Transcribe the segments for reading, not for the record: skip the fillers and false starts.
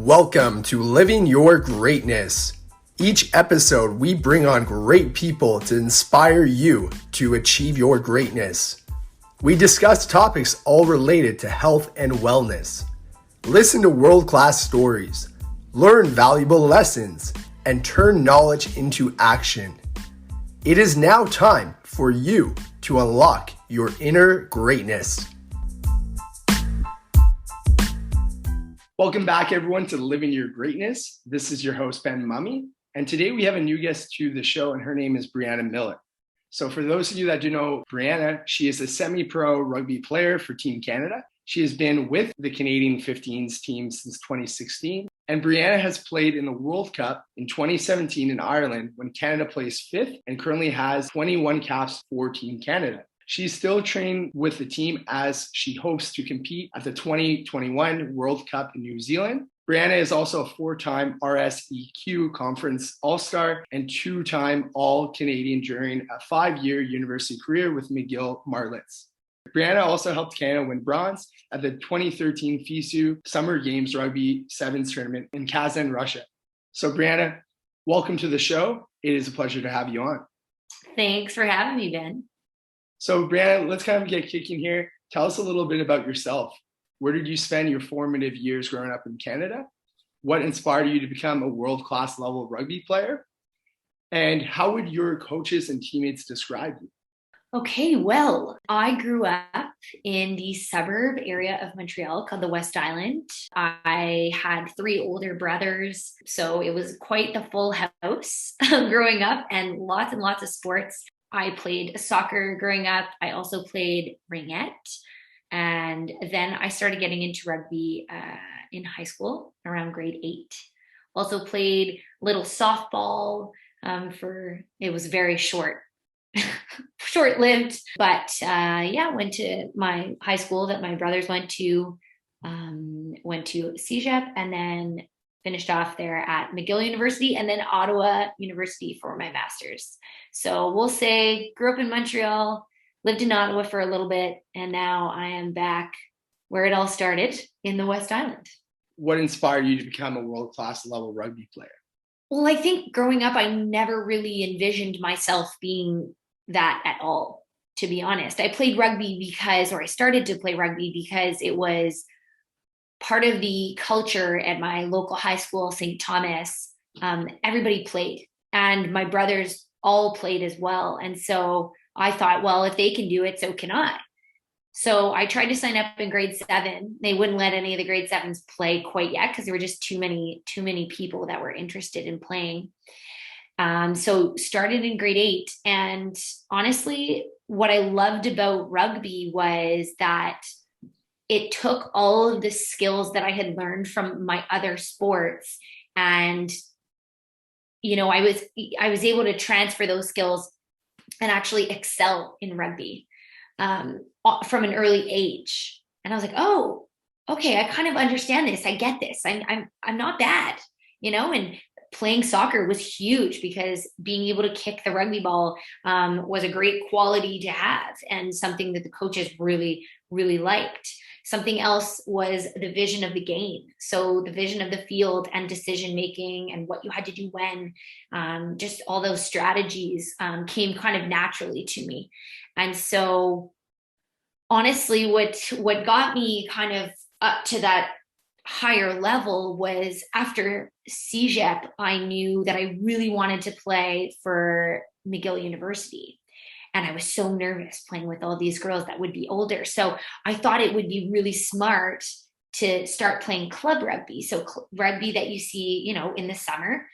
Welcome to Living Your Greatness. Each episode, we bring on great people to inspire you to achieve your greatness. We discuss topics all related to health and wellness. Listen to world-class stories, learn valuable lessons, and turn knowledge into action. It is now time for you to unlock your inner greatness. Welcome back, everyone, to Living Your Greatness. This is your host, Ben Mummy, and today we have a new guest to the show, and her name is Brianna Miller. So for those of you that do know Brianna, she is a semi-pro rugby player for Team Canada. She has been with the Canadian 15s team since 2016, and Brianna has played in the World Cup in 2017 in Ireland when Canada placed fifth and currently has 21 caps for Team Canada. She's still trained with the team as she hopes to compete at the 2021 World Cup in New Zealand. Brianna is also a four-time RSEQ Conference All-Star and two-time All-Canadian during a 5-year university career with McGill Martlets. Brianna also helped Canada win bronze at the 2013 FISU Summer Games Rugby Sevens tournament in Kazan, Russia. So Brianna, welcome to the show. It is a pleasure to have you on. Thanks for having me, Ben. So Brianna, let's kind of get kicking here. Tell us a little bit about yourself. Where did you spend your formative years growing up in Canada? What inspired you to become a world-class level rugby player? And how would your coaches and teammates describe you? Okay, well, I grew up in the suburb area of Montreal called the West Island. I had 3 older brothers, so it was quite the full house growing up and lots of sports. I played soccer growing up. I also played ringette. And then I started getting into rugby in high school around grade 8. Also played little softball it was very short-lived. But went to my high school that my brothers went to CEGEP, and then finished off there at McGill University and then Ottawa University for my master's. So we'll say grew up in Montreal, lived in Ottawa for a little bit, and now I am back where it all started in the West Island. What inspired you to become a world-class level rugby player? Well, I think growing up, I never really envisioned myself being that at all, to be honest. I started to play rugby because it was part of the culture at my local high school, St. Thomas. Everybody played, and my brothers all played as well. And so I thought, well, if they can do it, so can I. So I tried to sign up in grade 7. They wouldn't let any of the grade 7s play quite yet because there were just too many people that were interested in playing. So started in grade 8. And honestly, what I loved about rugby was that it took all of the skills that I had learned from my other sports, and I was able to transfer those skills and actually excel in rugby from an early age. And I was like, oh, okay, I kind of understand this. I get this. I'm not bad, and playing soccer was huge because being able to kick the rugby ball was a great quality to have and something that the coaches really, really liked. Something else was the vision of the game. So the vision of the field and decision-making and what you had to do when, just all those strategies came kind of naturally to me. And so honestly, what got me kind of up to that higher level was after CEGEP, I knew that I really wanted to play for McGill University. And I was so nervous playing with all these girls that would be older. So I thought it would be really smart to start playing club rugby. So rugby that you see, in the summer,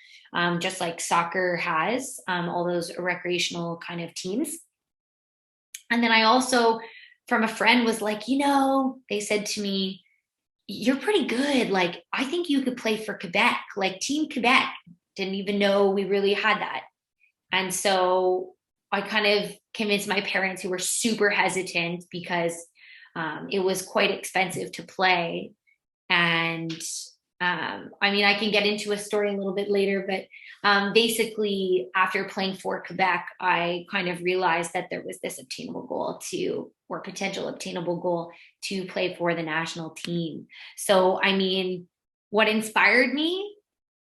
just like soccer has all those recreational kind of teams. And then I also, from a friend, was like, they said to me, you're pretty good. Like, I think you could play for Quebec, like Team Quebec. Didn't even know we really had that. And so I kind of convinced my parents, who were super hesitant because it was quite expensive to play. And I can get into a story a little bit later, but basically after playing for Quebec, I kind of realized that there was this potential obtainable goal to play for the national team. So, What inspired me?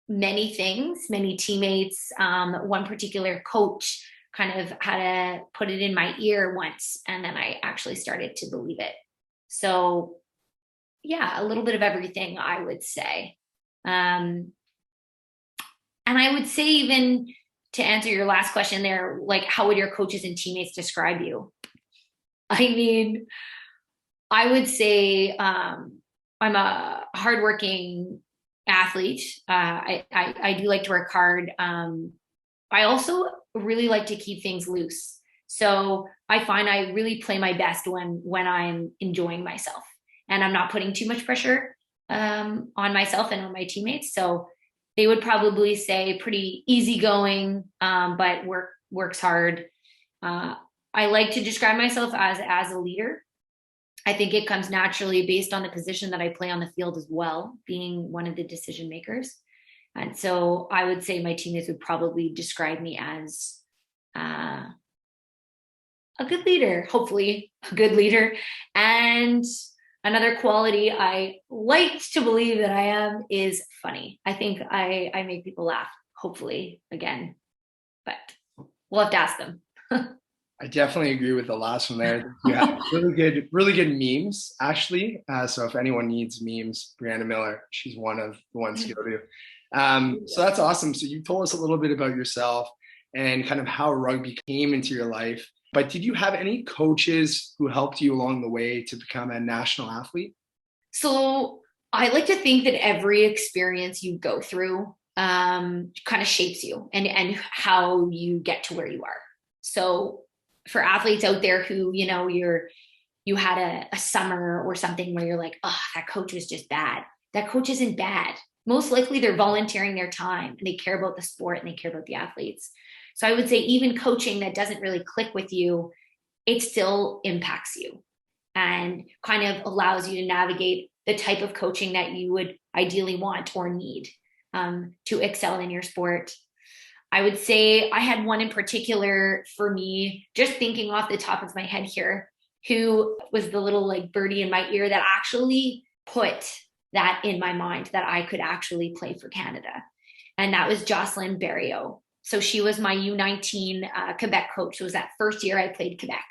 Many things, many teammates. One particular coach kind of had to put it in my ear once, and then I actually started to believe it. So yeah, a little bit of everything, I would say. And I would say, even to answer your last question there, like, how would your coaches and teammates describe you? I mean, I would say I'm a hardworking athlete. I do like to work hard. I also really like to keep things loose. So I find I really play my best when I'm enjoying myself and I'm not putting too much pressure on myself and on my teammates. So they would probably say pretty easygoing, but works hard. I like to describe myself as a leader. I think it comes naturally based on the position that I play on the field as well, being one of the decision makers. And so I would say my teammates would probably describe me as a good leader, hopefully a good leader. And another quality I like to believe that I am is funny. I think I make people laugh, hopefully, again, but we'll have to ask them. I definitely agree with the last one there. You have really good memes, actually. So if anyone needs memes, Brianna Miller, she's one of the ones to go to. So that's awesome. So you told us a little bit about yourself and kind of how rugby came into your life. But did you have any coaches who helped you along the way to become a national athlete? So I like to think that every experience you go through kind of shapes you and how you get to where you are. So for athletes out there who, you had a summer or something where you're like, oh, that coach was just bad. That coach isn't bad. Most likely they're volunteering their time and they care about the sport and they care about the athletes. So I would say even coaching that doesn't really click with you, it still impacts you and kind of allows you to navigate the type of coaching that you would ideally want or need to excel in your sport. I would say I had one in particular for me, just thinking off the top of my head here, who was the little like birdie in my ear that actually put that in my mind that I could actually play for Canada. And that was Jocelyn Berriot. So she was my U19 Quebec coach. It was that first year I played Quebec.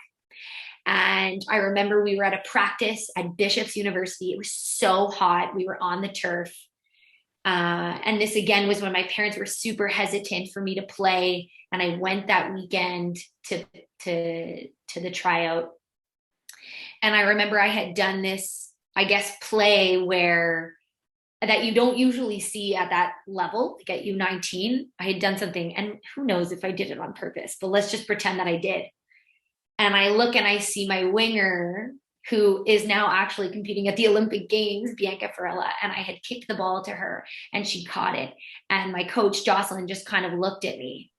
And I remember we were at a practice at Bishop's University. It was so hot. We were on the turf. And this again was when my parents were super hesitant for me to play. And I went that weekend to the tryout. And I remember I had done this, I guess, play where that you don't usually see at that level, like at U19. I had done something, and who knows if I did it on purpose, but let's just pretend that I did. And I look and I see my winger, who is now actually competing at the Olympic Games, Bianca Farella, and I had kicked the ball to her and she caught it. And my coach, Jocelyn, just kind of looked at me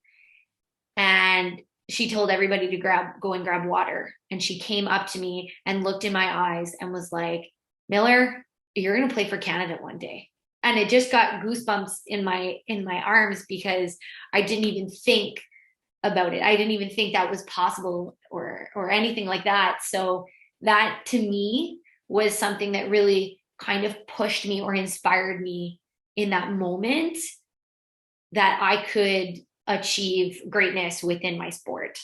and she told everybody to go and grab water. And she came up to me and looked in my eyes and was like, Miller, you're going to play for Canada one day. And it just got goosebumps in my arms because I didn't even think about it. I didn't even think that was possible or anything like that. So that to me was something that really kind of pushed me or inspired me in that moment that I could achieve greatness within my sport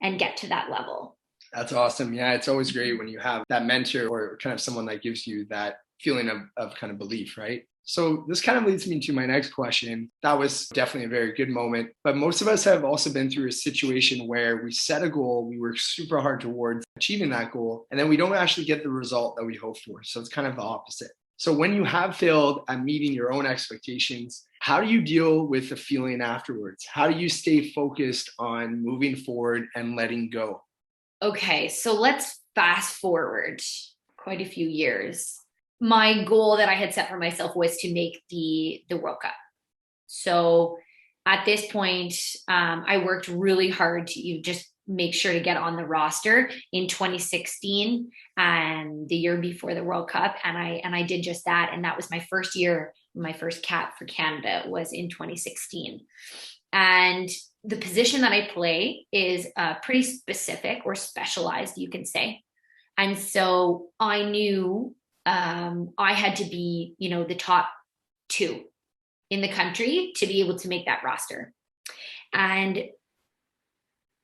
and get to that level. That's awesome. Yeah, it's always great when you have that mentor or kind of someone that gives you that feeling of kind of belief, right? So this kind of leads me to my next question. That was definitely a very good moment, but most of us have also been through a situation where we set a goal, we work super hard towards achieving that goal, and then we don't actually get the result that we hope for. So it's kind of the opposite. So when you have failed at meeting your own expectations, how do you deal with the feeling afterwards? How do you stay focused on moving forward and letting go? Okay, so let's fast forward quite a few years. My goal that I had set for myself was to make the World Cup. So at this point, I worked really hard to just make sure to get on the roster in 2016 and the year before the World Cup. And I did just that. And that was my first year, my first cap for Canada was in 2016. And the position that I play is pretty specific or specialized, you can say. And so I knew I had to be, the top two in the country to be able to make that roster. And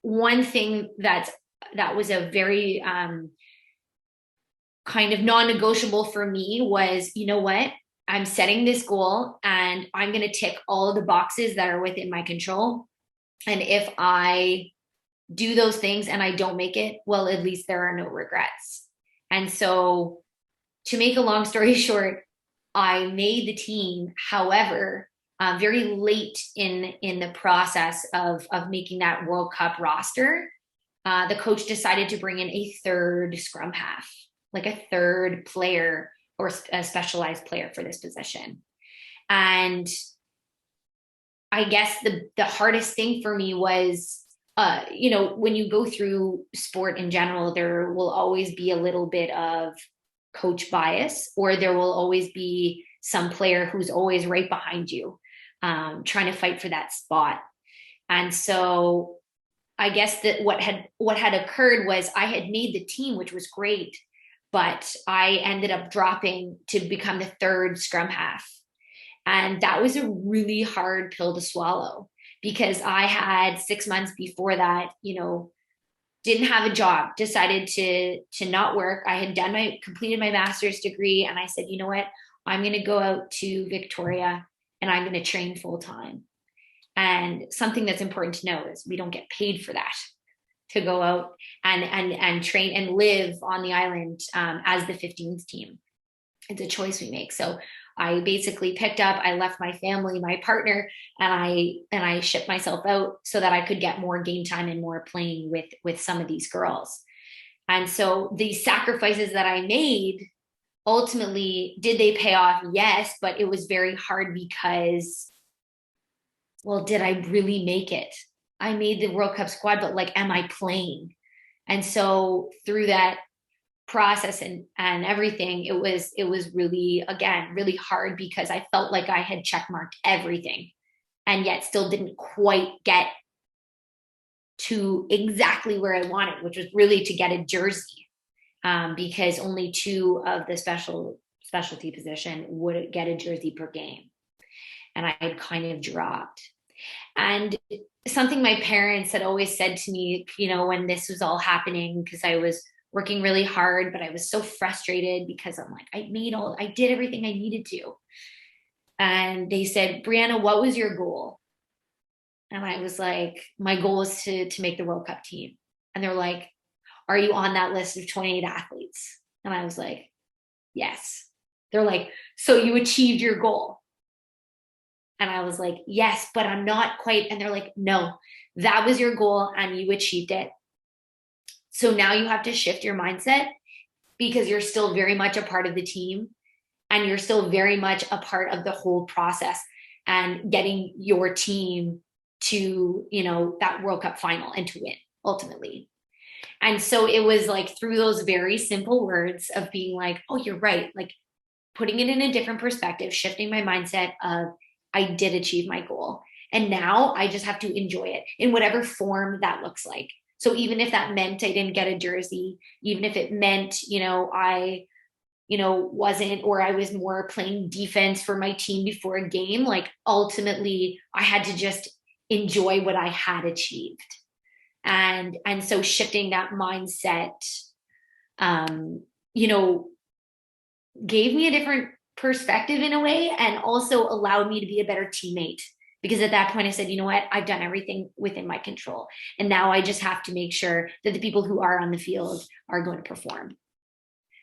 one thing that was a very kind of non-negotiable for me was, you know what? I'm setting this goal and I'm going to tick all of the boxes that are within my control. And if I do those things and I don't make it, well, at least there are no regrets. And so to make a long story short, I made the team. However, very late in the process of making that World Cup roster, the coach decided to bring in a third scrum half, like a third player or a specialized player for this position. And I guess the hardest thing for me was, when you go through sport in general, there will always be a little bit of coach bias, or there will always be some player who's always right behind you, trying to fight for that spot. And so I guess that what had occurred was I had made the team, which was great, but I ended up dropping to become the third scrum half. And that was a really hard pill to swallow, because I had 6 months before that, didn't have a job, decided to not work. I had completed my master's degree, and I said, you know what, I'm going to go out to Victoria and I'm going to train full time. And something that's important to know is we don't get paid for that, to go out and train and live on the island as the 15s team. It's a choice we make. So I basically picked up, I left my family, my partner, and I shipped myself out so that I could get more game time and more playing with some of these girls. And so the sacrifices that I made, ultimately, did they pay off? Yes, but it was very hard because, well, did I really make it? I made the World Cup squad, but am I playing? And so through that process and everything, it was really, again, really hard, because I felt like I had checkmarked everything and yet still didn't quite get to exactly where I wanted, which was really to get a jersey, because only two of the specialty position would get a jersey per game. And I had kind of dropped. And something my parents had always said to me, when this was all happening, because I was working really hard, but I was so frustrated because I'm like, I did everything I needed to. And they said, Brianna, what was your goal? And I was like, my goal is to make the World Cup team. And they're like, are you on that list of 28 athletes? And I was like, yes. They're like, so you achieved your goal? And I was like, yes, but I'm not quite. And they're like, no, that was your goal and you achieved it. So now you have to shift your mindset, because you're still very much a part of the team and you're still very much a part of the whole process and getting your team to, that World Cup final and to win ultimately. And so it was through those very simple words of being like, oh, you're right. Putting it in a different perspective, shifting my mindset of, I did achieve my goal. And now I just have to enjoy it in whatever form that looks like. So even if that meant I didn't get a jersey, even if it meant, I, wasn't, or I was more playing defense for my team before a game, ultimately I had to just enjoy what I had achieved. And so shifting that mindset, gave me a different perspective in a way, and also allowed me to be a better teammate, because at that point I said, you know what, I've done everything within my control, and now I just have to make sure that the people who are on the field are going to perform.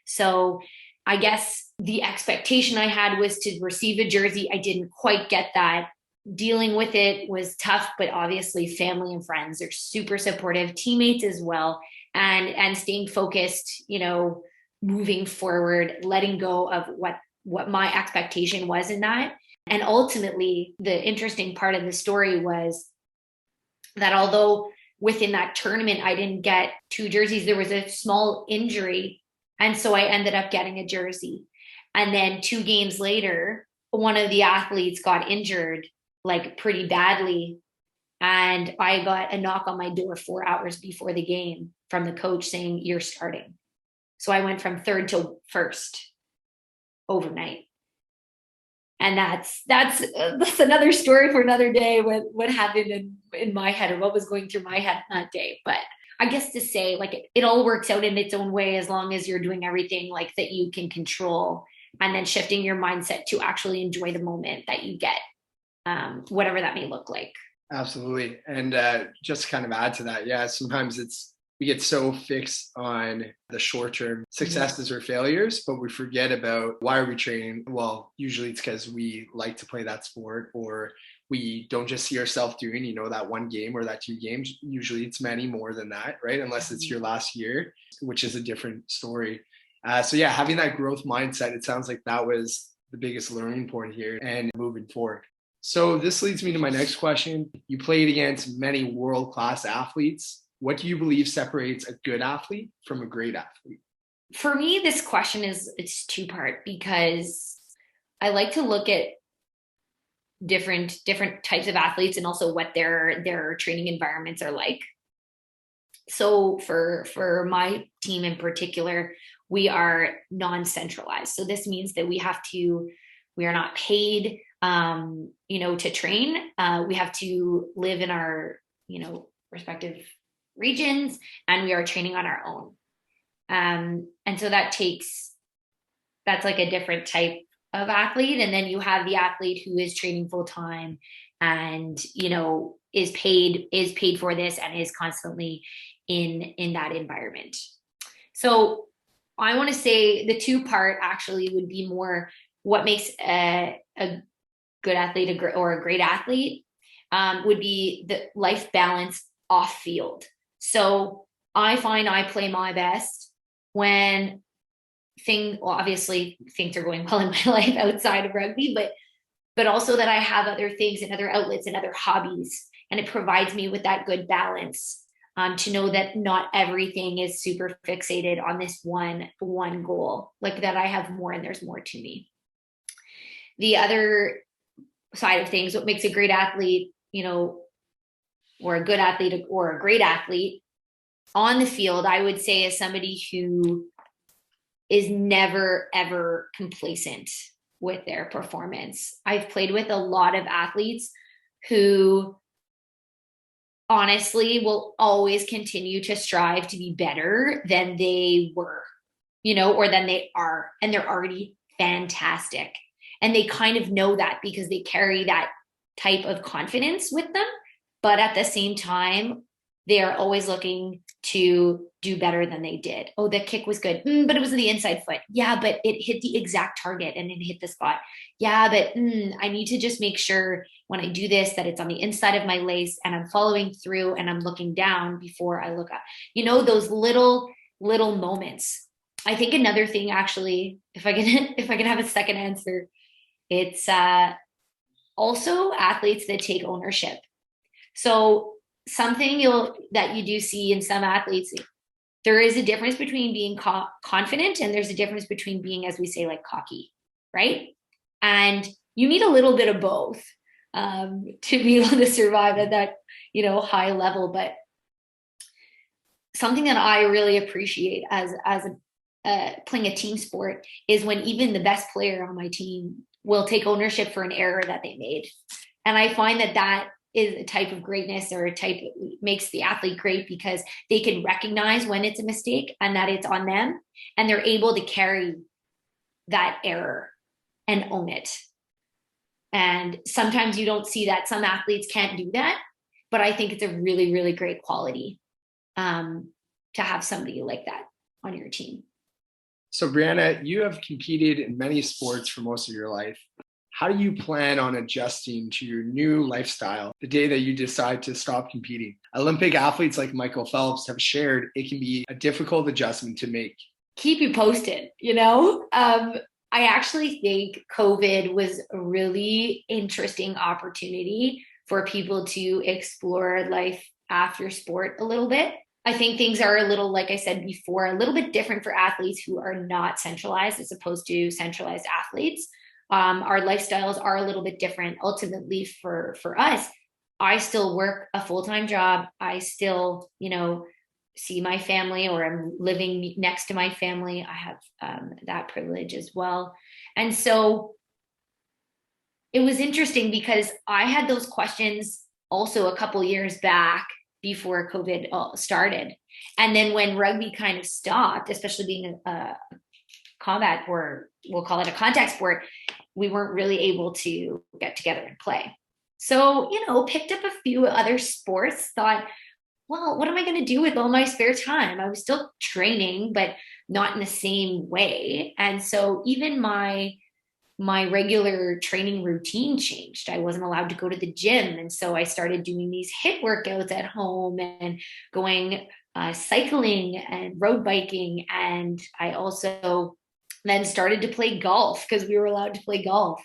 So I guess the expectation I had was to receive a jersey. I didn't quite get that. Dealing with it was tough, but obviously family and friends are super supportive, teammates as well, and staying focused, moving forward, letting go of what my expectation was in that. And ultimately, the interesting part of the story was that although within that tournament, I didn't get two jerseys, there was a small injury. And so I ended up getting a jersey. And then 2 games later, one of the athletes got injured, pretty badly. And I got a knock on my door 4 hours before the game from the coach saying, you're starting. So I went from third to first overnight. And that's another story for another day, what happened in my head or what was going through my head that day. But I guess to say, like, it all works out in its own way as long as you're doing everything like that you can control, and then shifting your mindset to actually enjoy the moment that you get, whatever that may look like. Absolutely. And just to kind of add to that, yeah, sometimes we get so fixed on the short-term successes or failures, but we forget about why are we training? Well, usually it's because we like to play that sport, or we don't just see ourselves doing, that one game or that 2 games. Usually it's many more than that, right? Unless it's your last year, which is a different story. So yeah, having that growth mindset, it sounds like that was the biggest learning point here and moving forward. So this leads me to my next question. You played against many world-class athletes. What do you believe separates a good athlete from a great athlete? For me, this question it's 2-part, because I like to look at different types of athletes and also what their training environments are like. So for my team in particular, we are non-centralized. So this means that we are not paid, to train. We have to live in our, respective regions, and we are training on our own. And so that's like a different type of athlete. And then you have the athlete who is training full time and, is paid for this and is constantly in that environment. So I want to say the 2-part actually would be more what makes a good athlete or a great athlete, would be the life balance off field. So I find I play my best when obviously things are going well in my life outside of rugby, but also that I have other things and other outlets and other hobbies. And it provides me with that good balance, to know that not everything is super fixated on this one goal, like that I have more and there's more to me. The other side of things, what makes a great athlete, or a good athlete or a great athlete on the field, I would say, is somebody who is never, ever complacent with their performance. I've played with a lot of athletes who honestly will always continue to strive to be better than they were, or than they are, and they're already fantastic. And they kind of know that because they carry that type of confidence with them. But at the same time, they are always looking to do better than they did. Oh, the kick was good, but it was the inside foot. Yeah, but it hit the exact target and it hit the spot. Yeah, but I need to just make sure when I do this that it's on the inside of my lace and I'm following through and I'm looking down before I look up. Those little moments. I think another thing, actually, if I can have a second answer, it's also athletes that take ownership. So something that you do see in some athletes, there is a difference between being confident and there's a difference between being, as we say, like cocky, right? And you need a little bit of both to be able to survive at that, high level. But something that I really appreciate as playing a team sport is when even the best player on my team will take ownership for an error that they made. And I find that is a type of greatness, or a type that makes the athlete great, because they can recognize when it's a mistake and that it's on them, and they're able to carry that error and own it. And sometimes you don't see that. Some athletes can't do that, but I think it's a really, really great quality to have somebody like that on your team. So Brianna, you have competed in many sports for most of your life. How do you plan on adjusting to your new lifestyle the day that you decide to stop competing? Olympic athletes like Michael Phelps have shared it can be a difficult adjustment to make. Keep you posted, I actually think COVID was a really interesting opportunity for people to explore life after sport a little bit. I think things are a little, like I said before, a little bit different for athletes who are not centralized as opposed to centralized athletes. Our lifestyles are a little bit different. Ultimately, for us, I still work a full-time job. I still, see my family, or I'm living next to my family. I have that privilege as well. And so it was interesting because I had those questions also a couple years back before COVID started. And then when rugby kind of stopped, especially being a combat, or we'll call it a contact sport, we weren't really able to get together and play. So, picked up a few other sports, thought, well, what am I going to do with all my spare time? I was still training, but not in the same way. And so even my regular training routine changed. I wasn't allowed to go to the gym. And so I started doing these HIIT workouts at home and going cycling and road biking. And I also then started to play golf because we were allowed to play golf.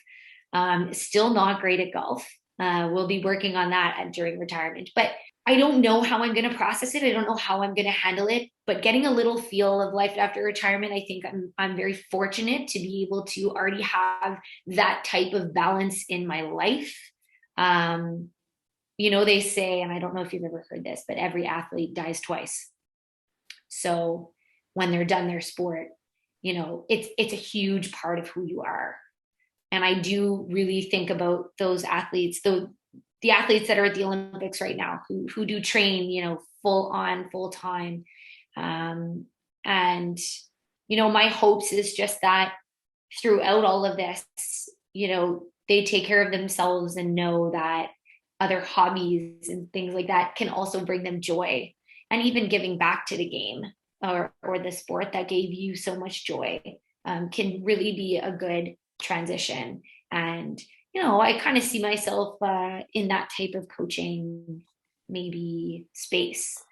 Still not great at golf. We'll be working on that during retirement. But I don't know how I'm going to process it. I don't know how I'm going to handle it, but getting a little feel of life after retirement, I think I'm very fortunate to be able to already have that type of balance in my life. They say, and I don't know if you've ever heard this, but every athlete dies twice. So when they're done their sport, it's a huge part of who you are. And I do really think about those athletes, the athletes that are at the Olympics right now who do train, full time. My hopes is just that throughout all of this, they take care of themselves and know that other hobbies and things like that can also bring them joy, and even giving back to the game or the sport that gave you so much joy can really be a good transition. And I kind of see myself in that type of coaching, maybe space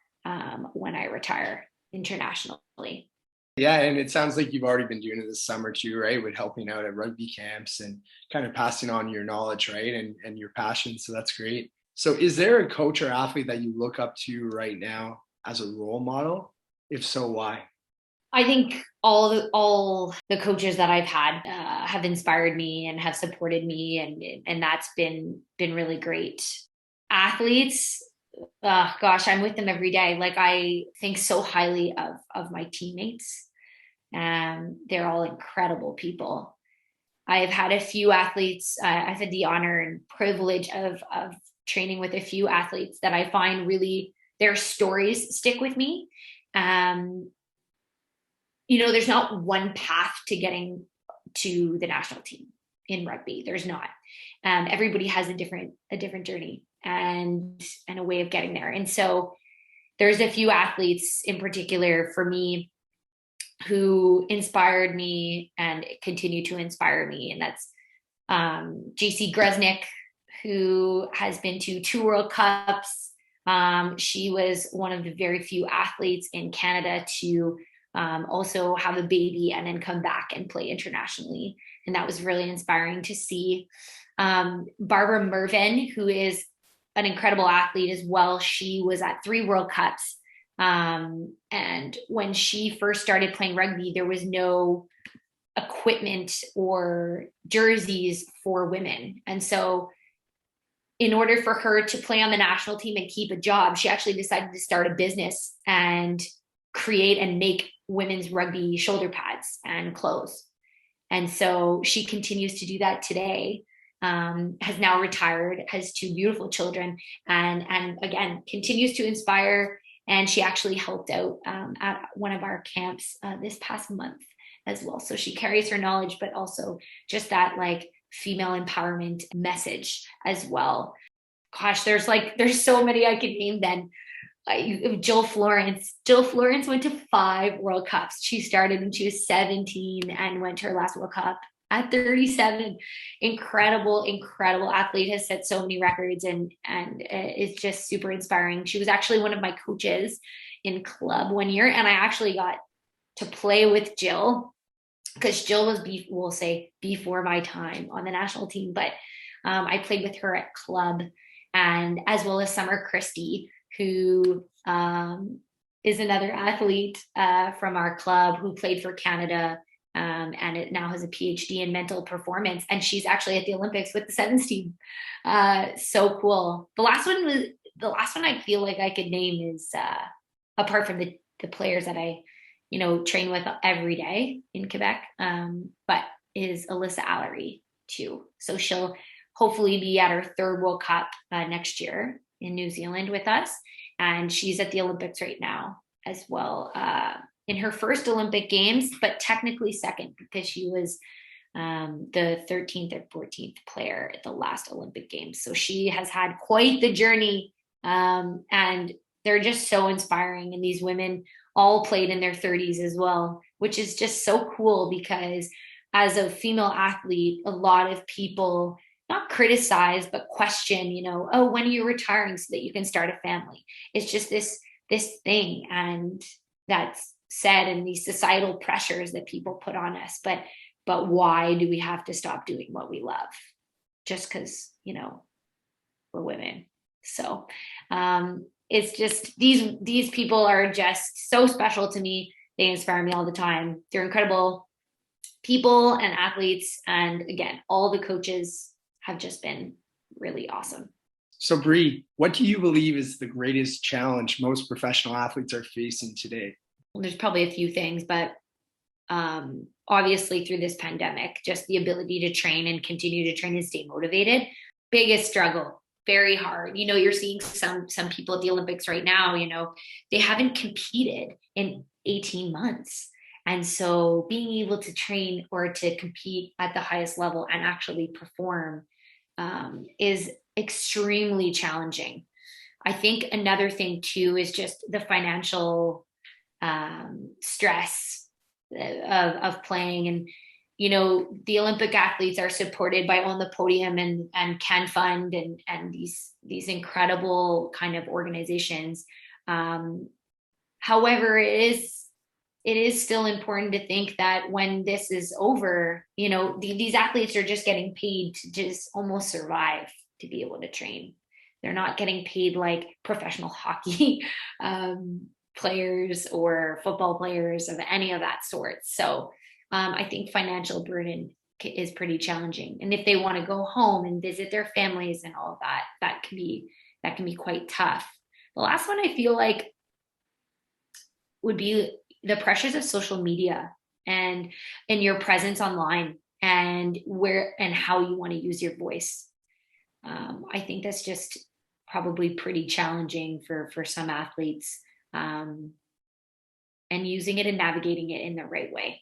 when I retire internationally. Yeah, and it sounds like you've already been doing it this summer too, right? With helping out at rugby camps and kind of passing on your knowledge, right? And your passion. So that's great. So is there a coach or athlete that you look up to right now as a role model? If so, why? I think all the coaches that I've had have inspired me and have supported me, and that's been really great. Athletes, gosh, I'm with them every day. Like, I think so highly of my teammates, and they're all incredible people. I've had a few athletes. I've had the honor and privilege of training with a few athletes that I find really their stories stick with me. There's not one path to getting to the national team in rugby. There's not. Everybody has a different journey and a way of getting there. And so there's a few athletes in particular for me who inspired me and continue to inspire me. And that's JC Gresnick, who has been to 2 World Cups. She was one of the very few athletes in Canada to also have a baby and then come back and play internationally. And that was really inspiring to see. Barbara Mervin, who is an incredible athlete as well. She was at 3 World Cups. And when she first started playing rugby, there was no equipment or jerseys for women. And so in order for her to play on the national team and keep a job, she actually decided to start a business and create and make women's rugby shoulder pads and clothes. And so she continues to do that today, has now retired, has 2 beautiful children, and again, continues to inspire. And she actually helped out at one of our camps this past month as well. So she carries her knowledge, but also just that like female empowerment message as well. Gosh, there's so many I could name then. Jill Florence went to 5 World Cups. She started when she was 17 and went to her last World Cup at 37. Incredible athlete, has set so many records and is just super inspiring. She was actually one of my coaches in club one year, and I actually got to play with Jill because Jill was we'll say before my time on the national team, but I played with her at club, and as well as Summer Christie, who is another athlete from our club who played for Canada, and it now has a PhD in mental performance, and she's actually at the Olympics with the sevens team. So cool. The last one I feel like I could name is apart from the players that I train with every day in Quebec, but is Alyssa Allery too. So she'll hopefully be at her third World Cup next year in New Zealand with us. And she's at the Olympics right now as well, in her first Olympic Games, but technically second because she was the 13th or 14th player at the last Olympic Games. So she has had quite the journey, and they're just so inspiring. And these women all played in their 30s as well, which is just so cool because as a female athlete, a lot of people not criticize, but question, oh, when are you retiring so that you can start a family? It's just this thing. And that's said, and these societal pressures that people put on us. But why do we have to stop doing what we love just because, we're women? So it's just these people are just so special to me. They inspire me all the time. They're incredible people and athletes. And again, all the coaches have just been really awesome. So Bree, what do you believe is the greatest challenge most professional athletes are facing today? Well, there's probably a few things, but obviously through this pandemic, just the ability to train and continue to train and stay motivated, biggest struggle, very hard. You're seeing some people at the Olympics right now, they haven't competed in 18 months. And so being able to train or to compete at the highest level and actually perform is extremely challenging. I think another thing too is just the financial stress of playing. And the Olympic athletes are supported by On the Podium and Can Fund and these incredible kind of organizations. However, it is still important to think that when this is over, these athletes are just getting paid to just almost survive to be able to train. They're not getting paid like professional hockey players or football players of any of that sort. So I think financial burden is pretty challenging. And if they want to go home and visit their families and all of that, that can be quite tough. The last one I feel like would be the pressures of social media and your presence online and where and how you want to use your voice. I think that's just probably pretty challenging for some athletes, and using it and navigating it in the right way.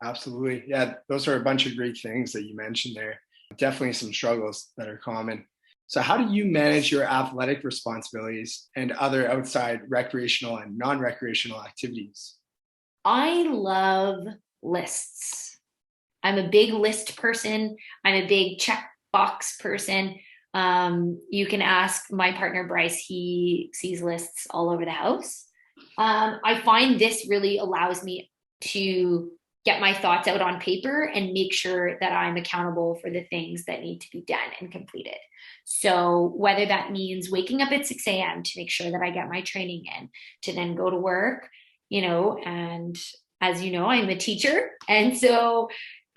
Absolutely. Yeah, those are a bunch of great things that you mentioned there. Definitely some struggles that are common. So how do you manage your athletic responsibilities and other outside recreational and non-recreational activities? I love lists. I'm a big list person. I'm a big checkbox person. You can ask my partner, Bryce. He sees lists all over the house. I find this really allows me to get my thoughts out on paper and make sure that I'm accountable for the things that need to be done and completed. So whether that means waking up at 6 a.m. to make sure that I get my training in, to then go to work, and as you know, I'm a teacher. And so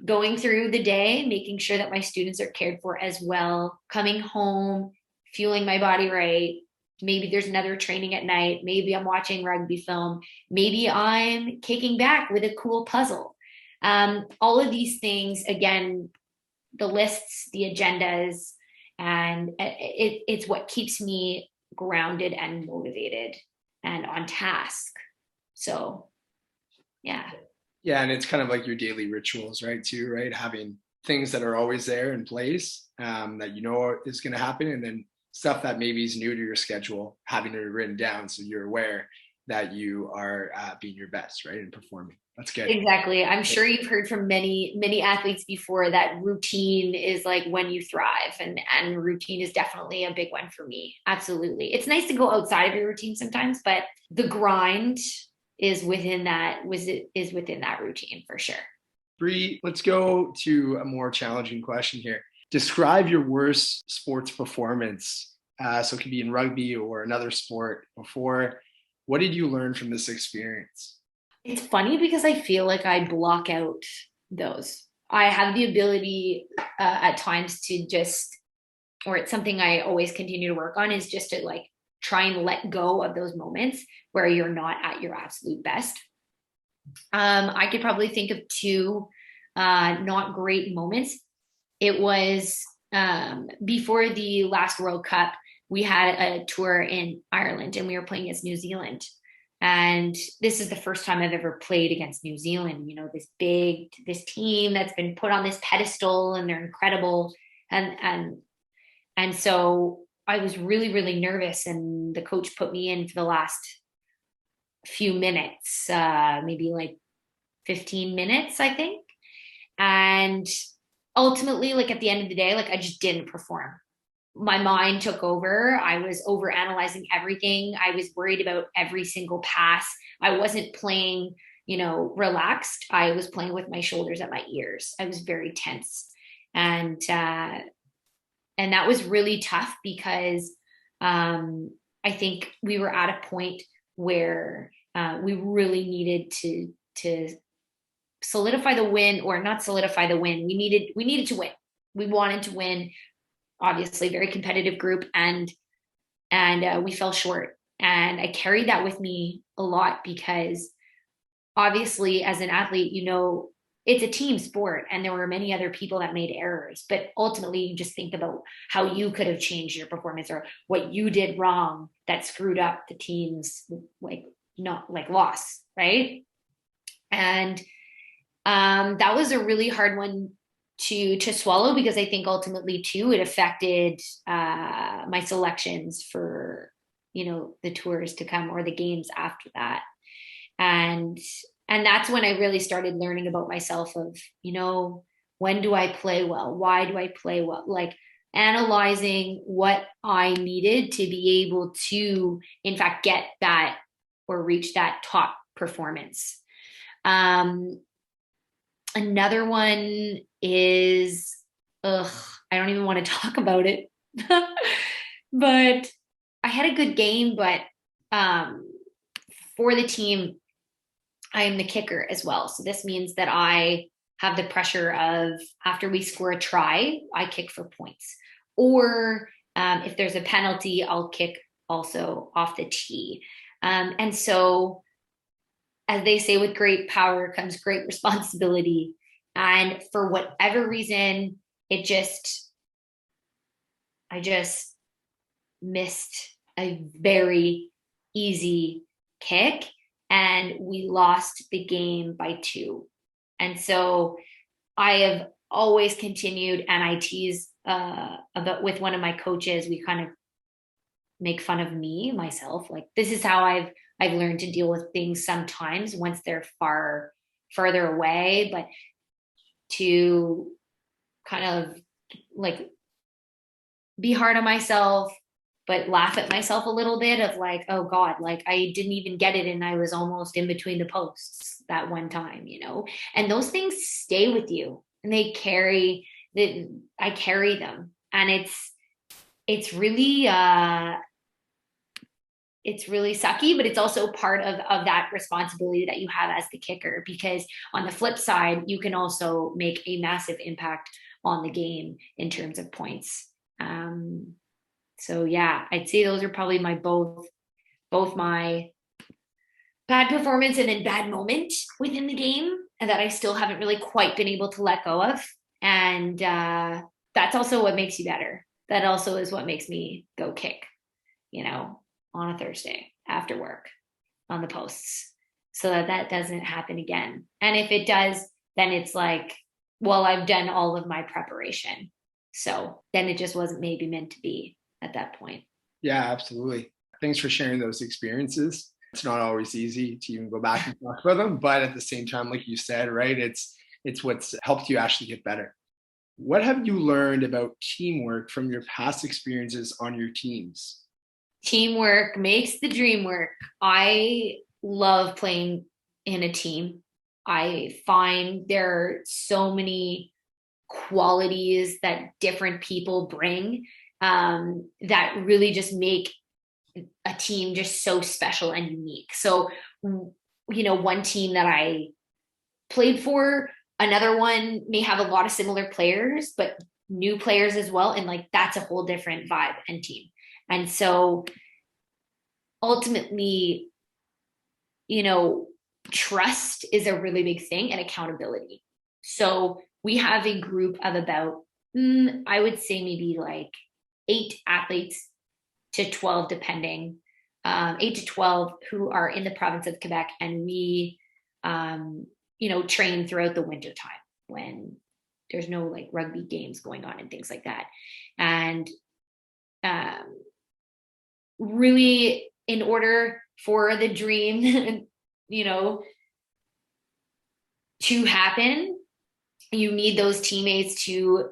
going through the day, making sure that my students are cared for as well, coming home, fueling my body right. Maybe there's another training at night. Maybe I'm watching rugby film. Maybe I'm kicking back with a cool puzzle. All of these things, again, the lists, the agendas, and it's what keeps me grounded and motivated and on task. So, yeah. Yeah, and it's kind of like your daily rituals, right, too, right? Having things that are always there in place that is going to happen, and then stuff that maybe is new to your schedule, having it written down so you're aware that you are being your best, right, and performing. That's good. Exactly. I'm sure you've heard from many athletes before that routine is like when you thrive, and routine is definitely a big one for me. Absolutely. It's nice to go outside of your routine sometimes, but the grind is within that routine for sure. Bree, let's go to a more challenging question here. Describe your worst sports performance. So it could be in rugby or another sport before. What did you learn from this experience? It's funny because I feel like I block out those. I have the ability at times to just, or it's something I always continue to work on, is just to like try and let go of those moments where you're not at your absolute best. I could probably think of two not great moments. It was before the last World Cup, we had a tour in Ireland and we were playing against New Zealand. And this is the first time I've ever played against New Zealand, this team that's been put on this pedestal and they're incredible. And so I was really, really nervous, and the coach put me in for the last few minutes, maybe like 15 minutes, I think. And ultimately, like at the end of the day, like I just didn't perform. My mind took over. I was over analyzing everything. I was worried about every single pass. I wasn't playing, relaxed. I was playing with my shoulders at my ears. I was very tense. And that was really tough because I think we were at a point where we really needed to solidify the win, or not solidify the win. We needed to win. We wanted to win. Obviously, very competitive group, and we fell short. And I carried that with me a lot because obviously, as an athlete, it's a team sport, and there were many other people that made errors. But ultimately, you just think about how you could have changed your performance or what you did wrong that screwed up the team's loss, right? And that was a really hard one to swallow, because I think ultimately too it affected my selections for the tours to come or the games after that. And that's when I really started learning about myself of, when do I play well? Why do I play well? Like analyzing what I needed to be able to, in fact, get that or reach that top performance. Another one is, I don't even want to talk about it, but I had a good game, but for the team, I am the kicker as well. So this means that I have the pressure of, after we score a try, I kick for points. Or if there's a penalty, I'll kick also off the tee. And so, as they say, with great power comes great responsibility. And for whatever reason, I just missed a very easy kick, and we lost the game by 2. And so I have always continued, and I tease about with one of my coaches, we kind of make fun of myself. Like, this is how I've learned to deal with things sometimes once they're farther away, but to kind of like be hard on myself, but laugh at myself a little bit of like, oh God, like I didn't even get it. And I was almost in between the posts that one time, and those things stay with you, and I carry them. And it's really sucky, but it's also part of that responsibility that you have as the kicker, because on the flip side, you can also make a massive impact on the game in terms of points. So yeah, I'd say those are probably my both my bad performance and then bad moment within the game, and that I still haven't really quite been able to let go of. And that's also what makes you better. That also is what makes me go kick, on a Thursday after work on the posts, so that doesn't happen again. And if it does, then it's like, well, I've done all of my preparation. So then it just wasn't maybe meant to be at that point. Yeah, absolutely. Thanks for sharing those experiences. It's not always easy to even go back and talk about them, but at the same time, like you said, right, it's what's helped you actually get better. What have you learned about teamwork from your past experiences on your teams? Teamwork makes the dream work. I love playing in a team. I find there are so many qualities that different people bring that really just make a team just so special and unique. So, one team that I played for, another one may have a lot of similar players, but new players as well. And like, that's a whole different vibe and team. And so ultimately, trust is a really big thing, and accountability. So we have a group of about I would say maybe like 8 athletes to 12, depending, 8 to 12 who are in the province of Quebec. And we, train throughout the winter time when there's no like rugby games going on and things like that. And really, in order for the dream, to happen, you need those teammates to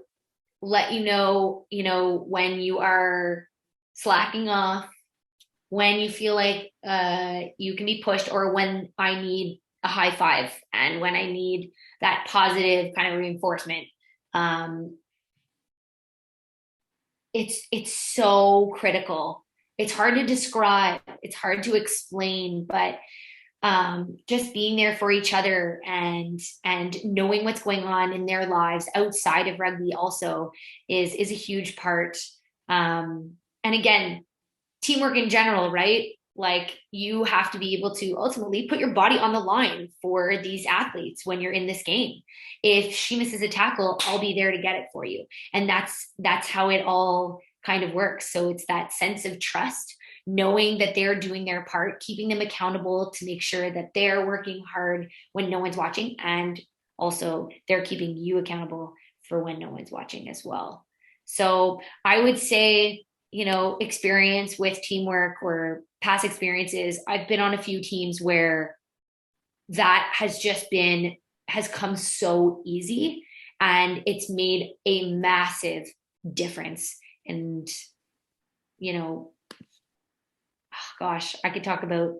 let when you are slacking off, when you feel like you can be pushed, or when I need a high five and when I need that positive kind of reinforcement. It's so critical. It's hard to describe, it's hard to explain, but just being there for each other and knowing what's going on in their lives outside of rugby also is a huge part. And again, teamwork in general, right? Like, you have to be able to ultimately put your body on the line for these athletes when you're in this game. If she misses a tackle, I'll be there to get it for you. And that's how it all kind of works. So it's that sense of trust, knowing that they're doing their part, keeping them accountable to make sure that they're working hard when no one's watching. And also they're keeping you accountable for when no one's watching as well. So I would say, experience with teamwork or past experiences, I've been on a few teams where that has come so easy, and it's made a massive difference. And, gosh, I could talk about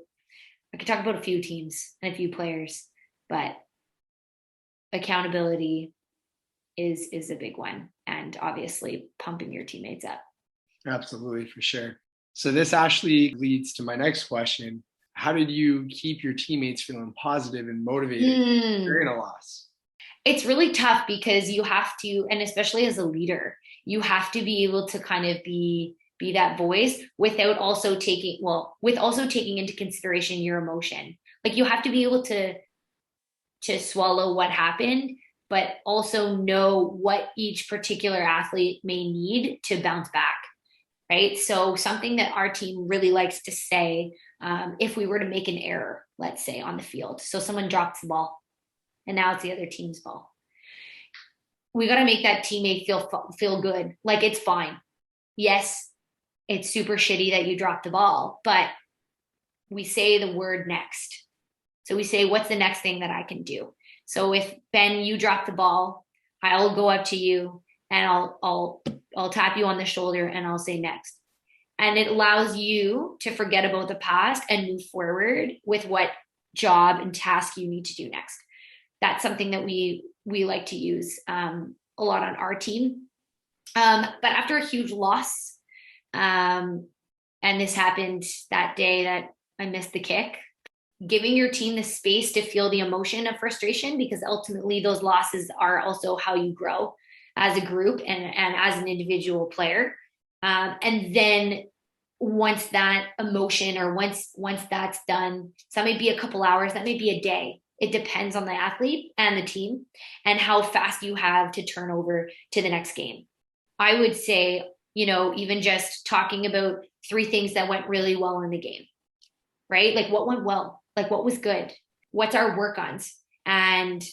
a few teams and a few players, but accountability is a big one. And obviously pumping your teammates up. Absolutely, for sure. So this actually leads to my next question. How did you keep your teammates feeling positive and motivated during a loss? It's really tough because you have to, and especially as a leader, you have to be able to kind of be that voice without also taking into consideration your emotion. Like, you have to be able to swallow what happened, but also know what each particular athlete may need to bounce back. Right. So something that our team really likes to say, if we were to make an error, let's say on the field, so someone drops the ball and now it's the other team's ball, we got to make that teammate feel good. Like, it's fine. Yes, it's super shitty that you dropped the ball, but we say the word next. So we say, what's the next thing that I can do? So if, Ben, you drop the ball, I'll go up to you and I'll tap you on the shoulder and I'll say next. And it allows you to forget about the past and move forward with what job and task you need to do next. That's something that we like to use a lot on our team. But after a huge loss, and this happened that day that I missed the kick, giving your team the space to feel the emotion of frustration, because ultimately those losses are also how you grow as a group and as an individual player. And then once that emotion, or once that's done, so that may be a couple hours, that may be a day. It depends on the athlete and the team and how fast you have to turn over to the next game. I would say, even just talking about 3 things that went really well in the game, right? Like, what went well? Like, what was good? What's our work-ons? And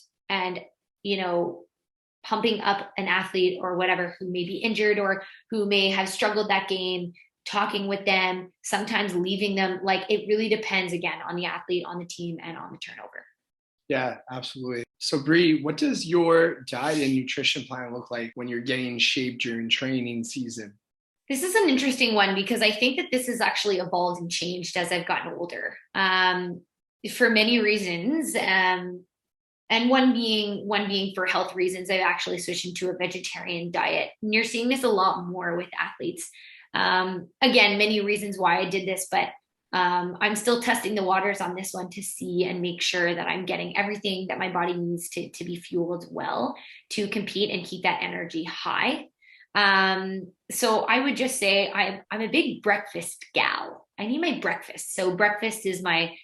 pumping up an athlete or whatever who may be injured or who may have struggled that game, talking with them, sometimes leaving them. Like, it really depends, again, on the athlete, on the team, and on the turnover. Yeah, absolutely. So Bree, what does your diet and nutrition plan look like when you're getting in shape during training season? This is an interesting one because I think that this has actually evolved and changed as I've gotten older, for many reasons. And one being for health reasons. I've actually switched into a vegetarian diet. And you're seeing this a lot more with athletes. Again, many reasons why I did this, but I'm still testing the waters on this one to see and make sure that I'm getting everything that my body needs to be fueled well to compete and keep that energy high. So I would just say I'm a big breakfast gal. I need my breakfast. So breakfast is my,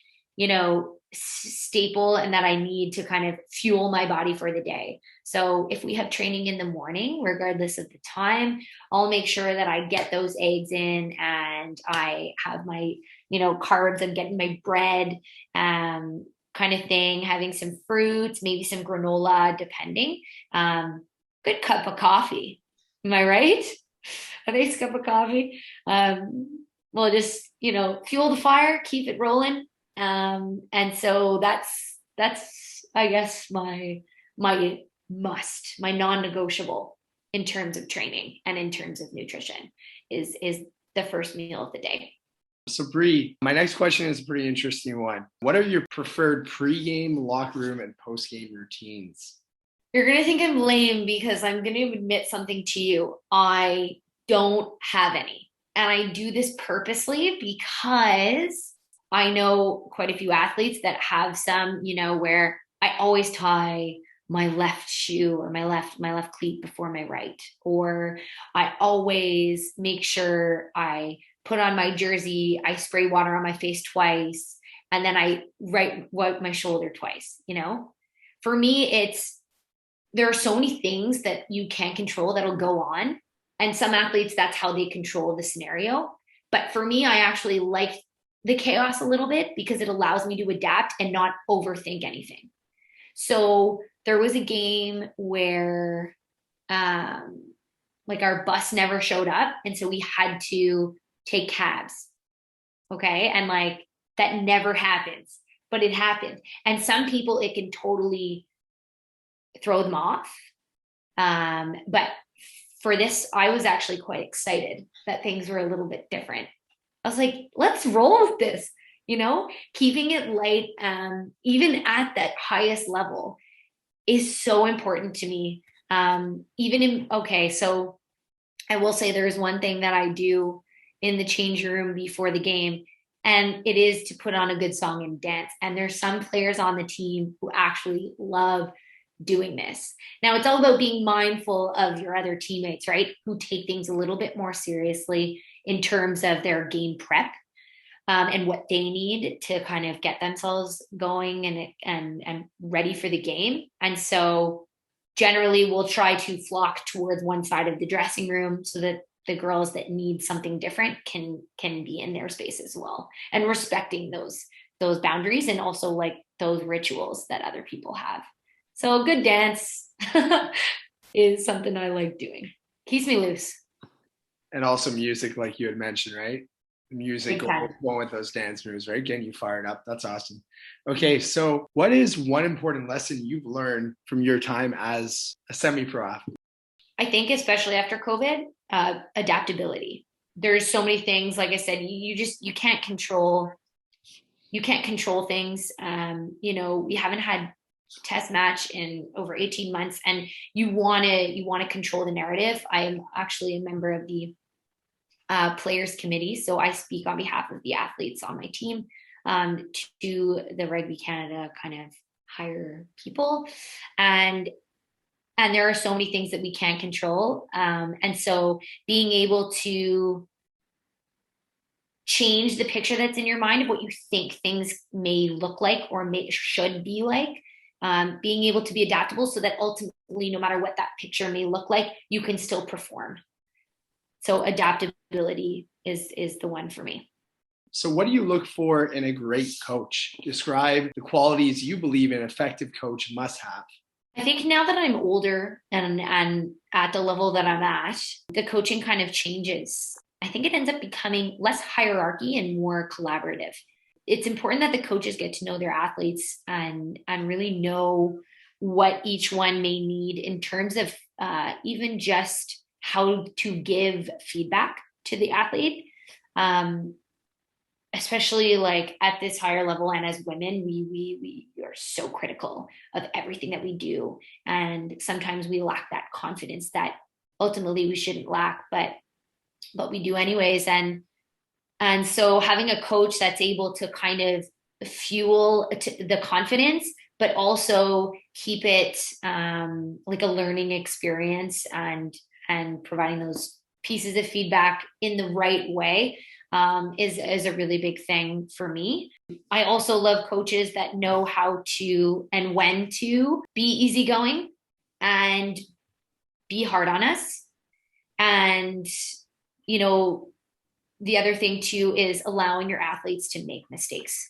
staple and that I need to kind of fuel my body for the day. So if we have training in the morning, regardless of the time, I'll make sure that I get those eggs in and I have my, carbs. I'm getting my bread, kind of thing, having some fruits, maybe some granola, depending. Good cup of coffee. Am I right? A nice cup of coffee. Well, just, fuel the fire, keep it rolling. And so that's I guess my must, my non-negotiable in terms of training and in terms of nutrition is the first meal of the day. So Bree, my next question is a pretty interesting one. What are your preferred pre-game, locker room, and post-game routines? You're going to think I'm lame because I'm going to admit something to you. I don't have any. And I do this purposely because I know quite a few athletes that have some, where I always tie my left shoe or my left cleat before my right, or I always make sure I put on my jersey, I spray water on my face twice, and then I wipe my shoulder twice. For me, there are so many things that you can't control that'll go on. And some athletes, that's how they control the scenario. But for me, I actually like the chaos a little bit because it allows me to adapt and not overthink anything. So there was a game where our bus never showed up. And so we had to take cabs. Okay. And that never happens, but it happened. And some people, it can totally throw them off. But for this, I was actually quite excited that things were a little bit different. I was like, let's roll with this, keeping it light, even at that highest level is so important to me. So I will say there is one thing that I do in the change room before the game, and it is to put on a good song and dance. And there's some players on the team who actually love doing this. Now it's all about being mindful of your other teammates, right? Who take things a little bit more seriously in terms of their game prep, and what they need to kind of get themselves going and ready for the game. And so generally we'll try to flock towards one side of the dressing room so that the girls that need something different can be in their space as well, and respecting those boundaries and also those rituals that other people have. So a good dance is something I like doing. Keeps me loose. And also music, like you had mentioned, right? Music going with those dance moves, right? Getting you fired up. That's awesome. Okay, so what is one important lesson you've learned from your time as a semi-pro athlete? I think especially after COVID, adaptability. There's so many things, like I said, you can't control things. We haven't had test match in over 18 months and you want to control the narrative. I am actually a member of the players committee, so I speak on behalf of the athletes on my team to the Rugby Canada kind of higher people, and there are so many things that we can't control, and so being able to change the picture that's in your mind of what you think things may look like or should be like, being able to be adaptable so that ultimately, no matter what that picture may look like, you can still perform. So adaptability is the one for me. So what do you look for in a great coach? Describe the qualities you believe an effective coach must have. I think now that I'm older and at the level that I'm at, the coaching kind of changes. I think it ends up becoming less hierarchy and more collaborative. It's important that the coaches get to know their athletes and really know what each one may need in terms of even just how to give feedback to the athlete, especially at this higher level. And as women, we are so critical of everything that we do, and sometimes we lack that confidence that ultimately we shouldn't lack, but we do anyways. And so having a coach that's able to kind of fuel the confidence, but also keep it like a learning experience and providing those pieces of feedback in the right way, is a really big thing for me. I also love coaches that know how to and when to be easygoing and be hard on us. And, you know, the other thing too is allowing your athletes to make mistakes.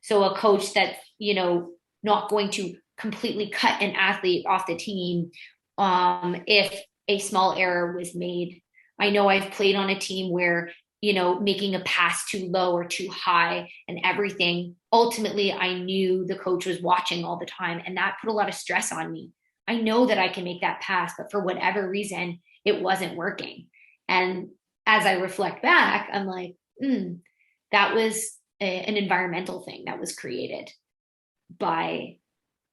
So a coach that's, you know, not going to completely cut an athlete off the team if a small error was made. I know I've played on a team where, you know, making a pass too low or too high and everything. Ultimately, I knew the coach was watching all the time, and that put a lot of stress on me. I know that I can make that pass, but for whatever reason, it wasn't working. And as I reflect back, I'm like, that was an environmental thing that was created by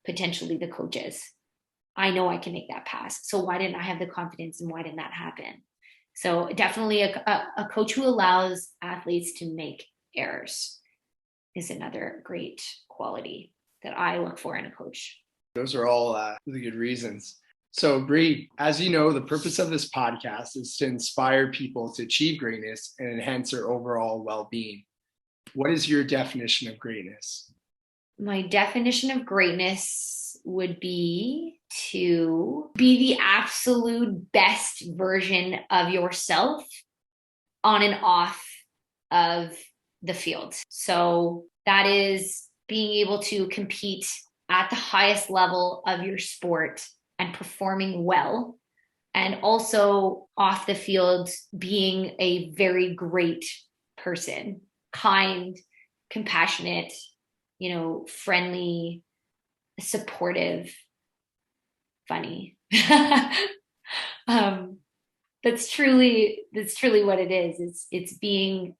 potentially the coaches. I know I can make that pass. So why didn't I have the confidence, and why didn't that happen? So definitely a coach who allows athletes to make errors is another great quality that I look for in a coach. Those are all really good reasons. So Bree, as you know, the purpose of this podcast is to inspire people to achieve greatness and enhance their overall well-being. What is your definition of greatness? My definition of greatness would be to be the absolute best version of yourself on and off of the field. So that is being able to compete at the highest level of your sport and performing well. And also off the field, being a very great person, kind, compassionate, you know, friendly, supportive, funny. That's truly what it is. It's being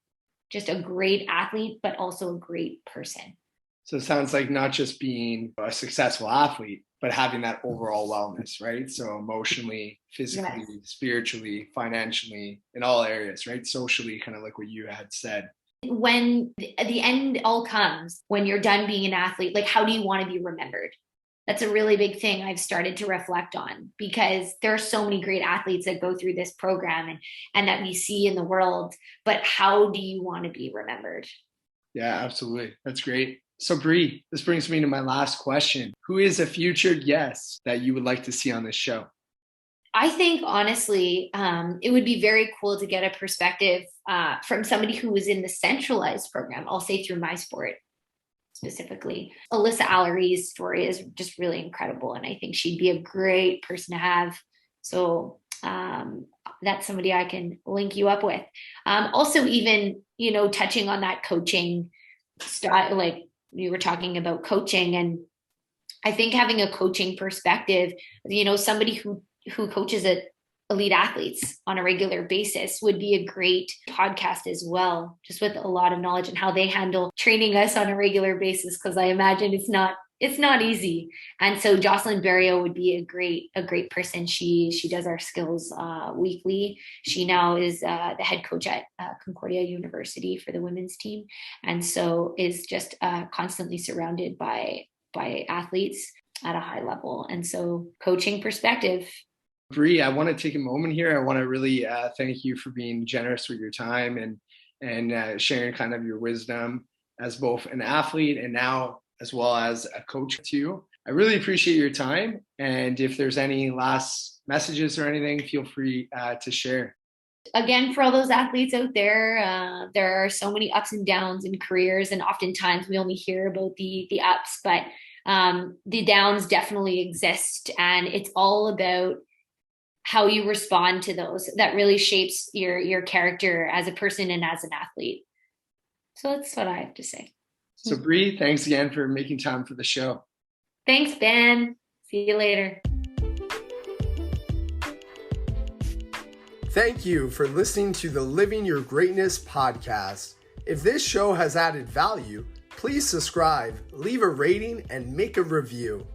just a great athlete, but also a great person. So it sounds like not just being a successful athlete, but having that overall wellness, right? So emotionally, physically, yes, spiritually, financially, in all areas, right? Socially, kind of like what you had said. When the end all comes, when you're done being an athlete, like, how do you want to be remembered? That's a really big thing I've started to reflect on, because there are so many great athletes that go through this program and that we see in the world, but how do you want to be remembered? Yeah, absolutely. That's great. So Bree, this brings me to my last question. Who is a future guest that you would like to see on this show? I think, honestly, it would be very cool to get a perspective from somebody who was in the centralized program. I'll say through my sport specifically. Alyssa Allery's story is just really incredible, and I think she'd be a great person to have. So that's somebody I can link you up with. Also, even, you know, touching on that coaching style, like you were talking about coaching, and I think having a coaching perspective, you know, somebody who coaches elite athletes on a regular basis would be a great podcast as well, just with a lot of knowledge and how they handle training us on a regular basis, because I imagine it's not easy. And so Jocelyn Berrio would be a great person. She does our skills weekly. She now is the head coach at Concordia University for the women's team, and so is just constantly surrounded by athletes at a high level. And so coaching perspective. Bree, I want to take a moment here. I want to really thank you for being generous with your time and sharing kind of your wisdom as both an athlete and now as well as a coach too. I really appreciate your time. And if there's any last messages or anything, feel free to share. Again, for all those athletes out there, there are so many ups and downs in careers, and oftentimes we only hear about the ups, but the downs definitely exist, and it's all about how you respond to those. That really shapes your character as a person and as an athlete. So that's what I have to say. So Bree, thanks again for making time for the show. Thanks, Ben. See you later. Thank you for listening to the Living Your Greatness podcast. If this show has added value, please subscribe, leave a rating, and make a review.